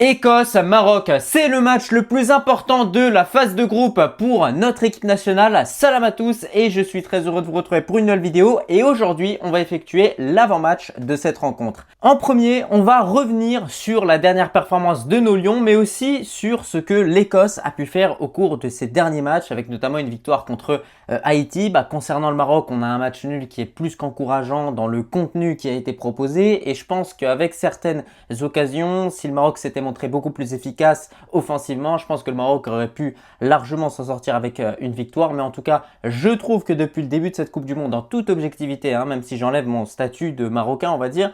Écosse-Maroc, c'est le match le plus important de la phase de groupe pour notre équipe nationale. Salam à tous et je suis très heureux de vous retrouver pour une nouvelle vidéo. Et aujourd'hui, on va effectuer l'avant-match de cette rencontre. En premier, on va revenir sur la dernière performance de nos Lions, mais aussi sur ce que l'Écosse a pu faire au cours de ces derniers matchs, avec notamment une victoire contre Haïti. Concernant le Maroc, on a un match nul qui est plus qu'encourageant dans le contenu qui a été proposé. Et je pense qu'avec certaines occasions, si le Maroc s'était montré beaucoup plus efficace offensivement, je pense que le Maroc aurait pu largement s'en sortir avec une victoire. Mais en tout cas, je trouve que depuis le début de cette Coupe du Monde, en toute objectivité, même si j'enlève mon statut de Marocain, on va dire,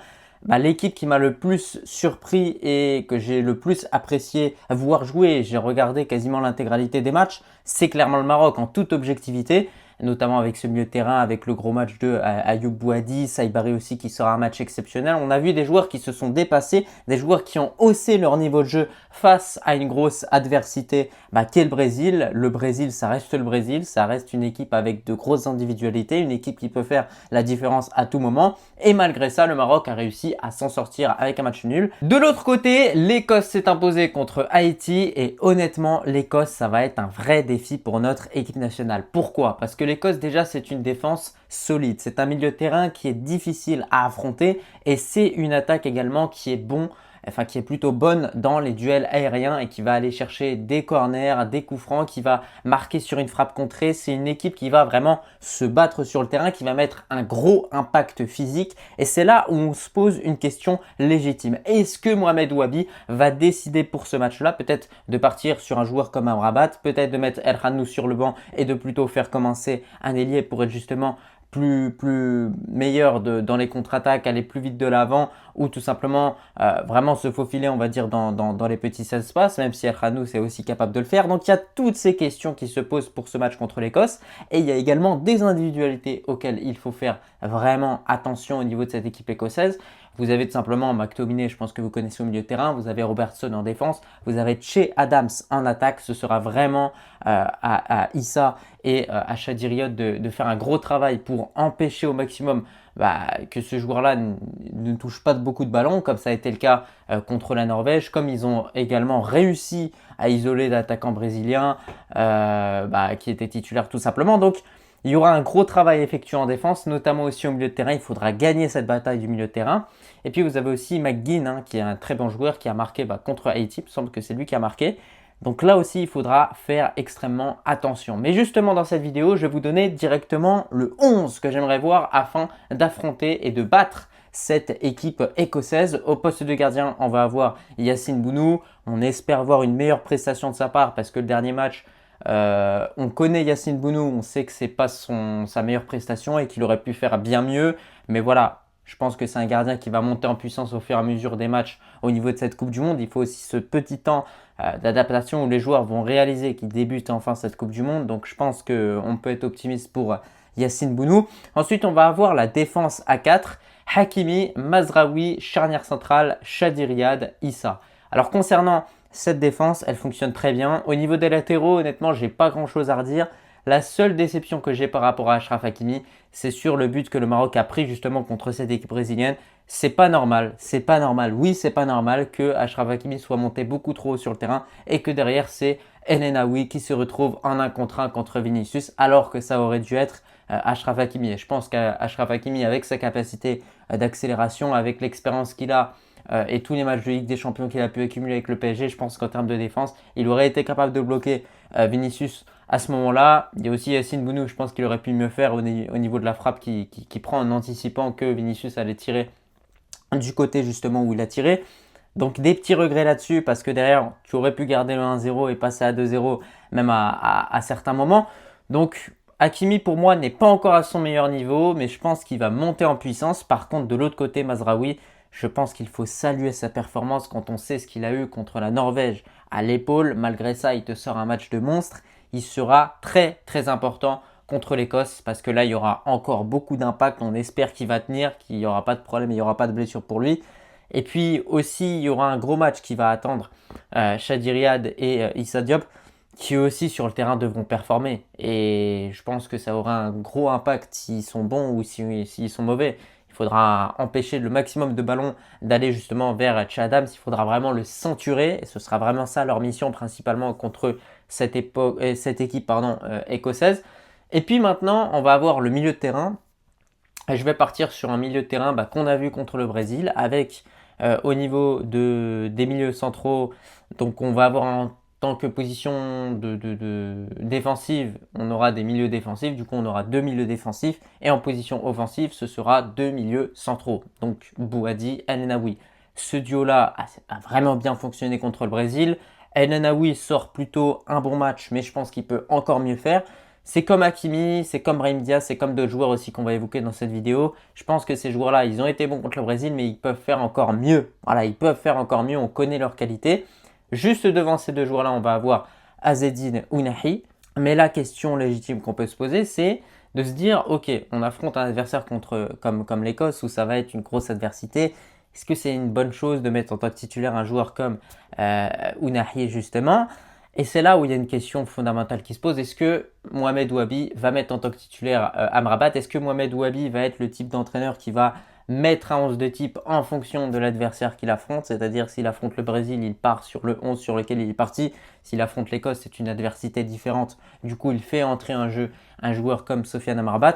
l'équipe qui m'a le plus surpris et que j'ai le plus apprécié voir jouer, j'ai regardé quasiment l'intégralité des matchs, c'est clairement le Maroc en toute objectivité, notamment avec ce milieu de terrain, avec le gros match de Ayoub Bouhaddi, Saïbari aussi qui sera un match exceptionnel. On a vu des joueurs qui se sont dépassés, des joueurs qui ont haussé leur niveau de jeu face à une grosse adversité qu'est le Brésil. Le Brésil, ça reste le Brésil, ça reste une équipe avec de grosses individualités, une équipe qui peut faire la différence à tout moment. Et malgré ça, le Maroc a réussi à s'en sortir avec un match nul. De l'autre côté, l'Écosse s'est imposée contre Haïti et honnêtement, l'Écosse, ça va être un vrai défi pour notre équipe nationale. Pourquoi? Parce que l'Écosse, déjà, c'est une défense solide. C'est un milieu de terrain qui est difficile à affronter et c'est une attaque également qui est plutôt bonne dans les duels aériens et qui va aller chercher des corners, des coups francs, qui va marquer sur une frappe contrée. C'est une équipe qui va vraiment se battre sur le terrain, qui va mettre un gros impact physique. Et c'est là où on se pose une question légitime. Est-ce que Mohamed Ouabi va décider pour ce match-là peut-être de partir sur un joueur comme Amrabat, peut-être de mettre El Khanou sur le banc et de plutôt faire commencer un ailier pour être justement plus meilleur dans les contre-attaques, aller plus vite de l'avant ou tout simplement vraiment se faufiler, on va dire, dans les petits espaces, même si El Khanou est aussi capable de le faire. Donc il y a toutes ces questions qui se posent pour ce match contre l'Écosse et il y a également des individualités auxquelles il faut faire vraiment attention au niveau de cette équipe écossaise. Vous avez tout simplement McTominay, je pense que vous connaissez au milieu de terrain. Vous avez Robertson en défense. Vous avez Che Adams en attaque. Ce sera vraiment à Issa et à Shadiriot de faire un gros travail pour empêcher au maximum que ce joueur-là ne touche pas beaucoup de ballons, comme ça a été le cas contre la Norvège, comme ils ont également réussi à isoler l'attaquant brésilien qui était titulaire tout simplement. Donc, il y aura un gros travail effectué en défense, notamment aussi au milieu de terrain. Il faudra gagner cette bataille du milieu de terrain. Et puis vous avez aussi McGinn, qui est un très bon joueur, qui a marqué contre Haïti. Il me semble que c'est lui qui a marqué. Donc là aussi, il faudra faire extrêmement attention. Mais justement, dans cette vidéo, je vais vous donner directement le 11 que j'aimerais voir afin d'affronter et de battre cette équipe écossaise. Au poste de gardien, on va avoir Yacine Bounou. On espère voir une meilleure prestation de sa part parce que le dernier match, on connaît Yacine Bounou, on sait que c'est pas sa meilleure prestation et qu'il aurait pu faire bien mieux. Mais voilà, je pense que c'est un gardien qui va monter en puissance au fur et à mesure des matchs au niveau de cette Coupe du Monde. Il faut aussi ce petit temps d'adaptation où les joueurs vont réaliser qu'ils débutent enfin cette Coupe du Monde. Donc je pense qu'on peut être optimiste pour Yacine Bounou. Ensuite, on va avoir la défense à 4. Hakimi, Mazraoui, charnière centrale, Chadi Riyad, Issa. Alors concernant cette défense, elle fonctionne très bien. Au niveau des latéraux, honnêtement, j'ai pas grand chose à redire. La seule déception que j'ai par rapport à Achraf Hakimi, c'est sur le but que le Maroc a pris justement contre cette équipe brésilienne. C'est pas normal, c'est pas normal. Oui, c'est pas normal que Achraf Hakimi soit monté beaucoup trop haut sur le terrain et que derrière c'est El Enaoui qui se retrouve en 1 contre 1 contre Vinicius alors que ça aurait dû être Achraf Hakimi. Et je pense qu'Achraf Hakimi, avec sa capacité d'accélération, avec l'expérience qu'il a et tous les matchs de Ligue des Champions qu'il a pu accumuler avec le PSG, je pense qu'en termes de défense, il aurait été capable de bloquer Vinicius à ce moment-là. Il y a aussi Yacine Bounou, je pense qu'il aurait pu mieux faire au niveau de la frappe qui prend en anticipant que Vinicius allait tirer du côté justement où il a tiré. Donc des petits regrets là-dessus parce que derrière, tu aurais pu garder le 1-0 et passer à 2-0 même à certains moments. Donc Hakimi pour moi n'est pas encore à son meilleur niveau, mais je pense qu'il va monter en puissance. Par contre, de l'autre côté, Mazraoui, je pense qu'il faut saluer sa performance quand on sait ce qu'il a eu contre la Norvège à l'épaule. Malgré ça, il te sort un match de monstre. Il sera très très important contre l'Écosse parce que là, il y aura encore beaucoup d'impact. On espère qu'il va tenir, qu'il n'y aura pas de problème, il n'y aura pas de blessure pour lui. Et puis aussi, il y aura un gros match qui va attendre Chadi Riyad et Issa Diop qui aussi sur le terrain devront performer. Et je pense que ça aura un gros impact s'ils sont bons ou s'ils sont mauvais. Il faudra empêcher le maximum de ballons d'aller justement vers Che Adams. Il faudra vraiment le ceinturer et ce sera vraiment ça leur mission principalement contre cette équipe écossaise. Et puis maintenant, on va avoir le milieu de terrain. Et je vais partir sur un milieu de terrain qu'on a vu contre le Brésil avec au niveau des milieux centraux. Donc on va avoir en tant que position défensive, on aura des milieux défensifs. Du coup, on aura deux milieux défensifs. Et en position offensive, ce sera deux milieux centraux. Donc Bouhaddi, El Naoui. Ce duo-là a vraiment bien fonctionné contre le Brésil. El Naoui sort plutôt un bon match, mais je pense qu'il peut encore mieux faire. C'est comme Hakimi, c'est comme Brahim Diaz, c'est comme d'autres joueurs aussi qu'on va évoquer dans cette vidéo. Je pense que ces joueurs-là, ils ont été bons contre le Brésil, mais ils peuvent faire encore mieux. Voilà, ils peuvent faire encore mieux, on connaît leur qualité. Juste devant ces deux joueurs-là, on va avoir Azzedine Ounahi. Mais la question légitime qu'on peut se poser, c'est de se dire, ok, on affronte un adversaire comme l'Écosse, où ça va être une grosse adversité. Est-ce que c'est une bonne chose de mettre en tant que titulaire un joueur comme Ounahi, justement ? Et c'est là où il y a une question fondamentale qui se pose. Est-ce que Mohamed Ouabi va mettre en tant que titulaire Amrabat? Est-ce que Mohamed Ouabi va être le type d'entraîneur qui va mettre un 11 de type en fonction de l'adversaire qu'il affronte? C'est-à-dire s'il affronte le Brésil, il part sur le 11 sur lequel il est parti. S'il affronte l'Écosse, c'est une adversité différente. Du coup, il fait entrer un joueur comme Sofiane Amrabat.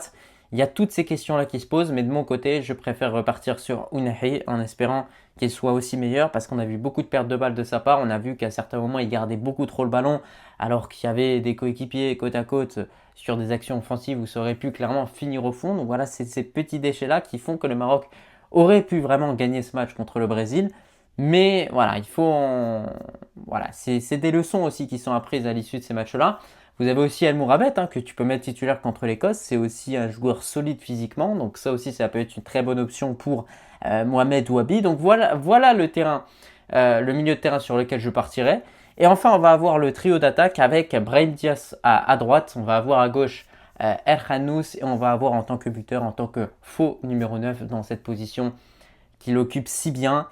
Il y a toutes ces questions-là qui se posent, mais de mon côté, je préfère repartir sur Ounahi en espérant qu'il soit aussi meilleur parce qu'on a vu beaucoup de pertes de balles de sa part. On a vu qu'à certains moments, il gardait beaucoup trop le ballon alors qu'il y avait des coéquipiers côte à côte sur des actions offensives où ça aurait pu clairement finir au fond. Donc voilà, c'est ces petits déchets-là qui font que le Maroc aurait pu vraiment gagner ce match contre le Brésil. Mais voilà, voilà, c'est des leçons aussi qui sont apprises à l'issue de ces matchs-là. Vous avez aussi El Mourabet que tu peux mettre titulaire contre l'Écosse. C'est aussi un joueur solide physiquement. Donc ça aussi, ça peut être une très bonne option pour Mohamed Ouabi. Donc voilà le terrain, le milieu de terrain sur lequel je partirai. Et enfin, on va avoir le trio d'attaque avec Brahim Diaz à droite. On va avoir à gauche El Khannous et on va avoir en tant que buteur, en tant que faux numéro 9 dans cette position qu'il occupe si bien,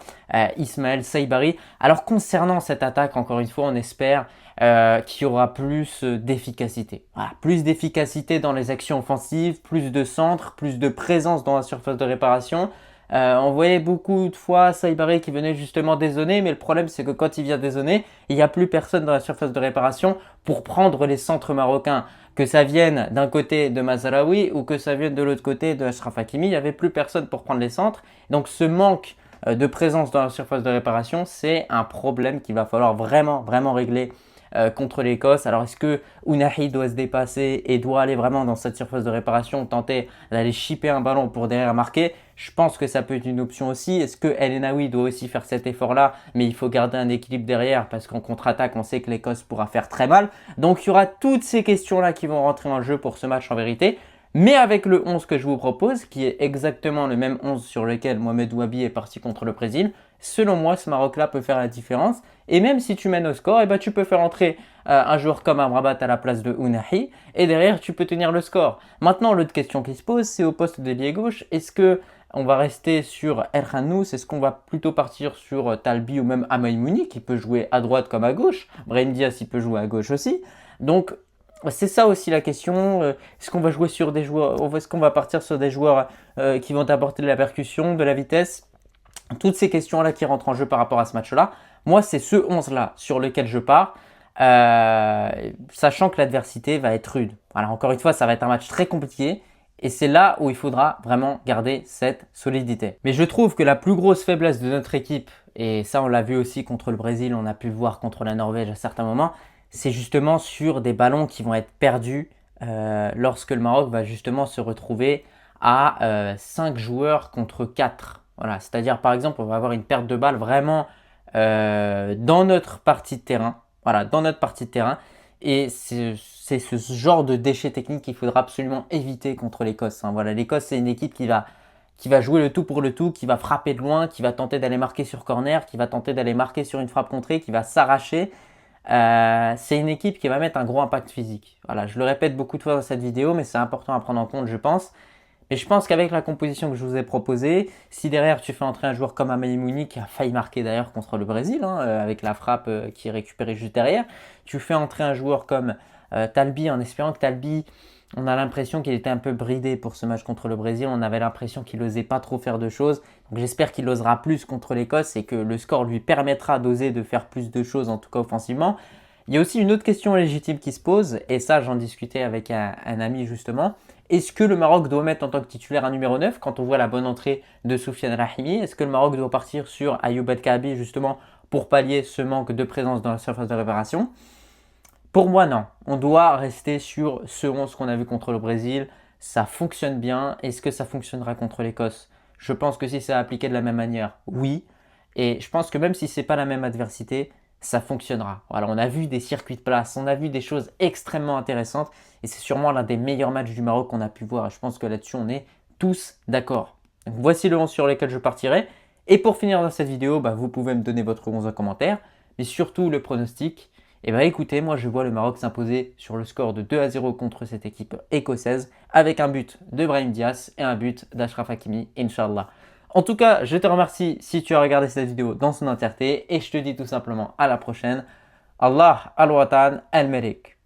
Ismaël Saibari. Alors concernant cette attaque, encore une fois, on espère qu'il y aura plus d'efficacité. Voilà, plus d'efficacité dans les actions offensives, plus de centres, plus de présence dans la surface de réparation. On voyait beaucoup de fois Saibari qui venait justement dézonner, mais le problème c'est que quand il vient dézonner, il n'y a plus personne dans la surface de réparation pour prendre les centres marocains. Que ça vienne d'un côté de Mazraoui ou que ça vienne de l'autre côté de Achraf Hakimi, il n'y avait plus personne pour prendre les centres. Donc ce manque de présence dans la surface de réparation, c'est un problème qu'il va falloir vraiment régler contre l'Écosse. Alors est-ce que Ounahi doit se dépasser et doit aller vraiment dans cette surface de réparation, tenter d'aller chipper un ballon pour derrière marquer? Je pense que ça peut être une option aussi. Est-ce que El Naoui doit aussi faire cet effort-là? Mais il faut garder un équilibre derrière parce qu'en contre-attaque, on sait que l'Écosse pourra faire très mal. Donc il y aura toutes ces questions-là qui vont rentrer en jeu pour ce match en vérité. Mais avec le 11 que je vous propose, qui est exactement le même 11 sur lequel Mohamed Ouabi est parti contre le Brésil, selon moi, ce Maroc-là peut faire la différence. Et même si tu mènes au score, tu peux faire entrer un joueur comme Amrabat à la place de Ounahi. Et derrière, tu peux tenir le score. Maintenant, l'autre question qui se pose, c'est au poste d'ailier gauche. Est-ce que on va rester sur El Khannous? Est-ce qu'on va plutôt partir sur Talbi ou même Amaïmouni qui peut jouer à droite comme à gauche? Brahim Diaz, il peut jouer à gauche aussi. Donc, c'est ça aussi la question. Est-ce qu'on va jouer sur des joueurs, est-ce qu'on va partir sur des joueurs qui vont apporter de la percussion, de la vitesse? Toutes ces questions-là qui rentrent en jeu par rapport à ce match-là. Moi, c'est ce 11-là sur lequel je pars, sachant que l'adversité va être rude. Voilà, encore une fois, ça va être un match très compliqué. Et c'est là où il faudra vraiment garder cette solidité. Mais je trouve que la plus grosse faiblesse de notre équipe, et ça on l'a vu aussi contre le Brésil, on a pu le voir contre la Norvège à certains moments, c'est justement sur des ballons qui vont être perdus lorsque le Maroc va justement se retrouver à 5 joueurs contre 4. Voilà, c'est-à-dire par exemple on va avoir une perte de balle vraiment dans notre partie de terrain. Voilà, dans notre partie de terrain. Et c'est ce genre de déchet technique qu'il faudra absolument éviter contre l'Écosse. Voilà, l'Écosse, c'est une équipe qui va jouer le tout pour le tout, qui va frapper de loin, qui va tenter d'aller marquer sur corner, qui va tenter d'aller marquer sur une frappe contrée, qui va s'arracher. C'est une équipe qui va mettre un gros impact physique. Voilà, je le répète beaucoup de fois dans cette vidéo, mais c'est important à prendre en compte, je pense. Mais je pense qu'avec la composition que je vous ai proposée, si derrière tu fais entrer un joueur comme Amaïmouni, qui a failli marquer d'ailleurs contre le Brésil, avec la frappe qui est récupérée juste derrière, tu fais entrer un joueur comme Talbi en espérant que Talbi On a l'impression qu'il était un peu bridé pour ce match contre le Brésil. On avait l'impression qu'il n'osait pas trop faire de choses. Donc j'espère qu'il osera plus contre l'Écosse et que le score lui permettra d'oser de faire plus de choses, en tout cas offensivement. Il y a aussi une autre question légitime qui se pose, et ça j'en discutais avec un ami justement. Est-ce que le Maroc doit mettre en tant que titulaire un numéro 9 quand on voit la bonne entrée de Soufiane Rahimi? Est-ce que le Maroc doit partir sur Ayoub El Kaabi justement pour pallier ce manque de présence dans la surface de réparation? Pour moi, non. On doit rester sur ce 11 qu'on a vu contre le Brésil. Ça fonctionne bien. Est-ce que ça fonctionnera contre l'Écosse? Je pense que si c'est appliqué de la même manière, oui. Et je pense que même si ce n'est pas la même adversité, ça fonctionnera. Voilà, on a vu des circuits de place, on a vu des choses extrêmement intéressantes. Et c'est sûrement l'un des meilleurs matchs du Maroc qu'on a pu voir. Et je pense que là-dessus, on est tous d'accord. Donc, voici le 11 sur lequel je partirai. Et pour finir dans cette vidéo, vous pouvez me donner votre 11 en commentaire. Mais surtout le pronostic. Et écoutez, moi je vois le Maroc s'imposer sur le score de 2-0 contre cette équipe écossaise avec un but de Brahim Diaz et un but d'Achraf Hakimi, Inch'Allah. En tout cas, je te remercie si tu as regardé cette vidéo dans son entièreté et je te dis tout simplement à la prochaine. Allah al-Watan al-Malik.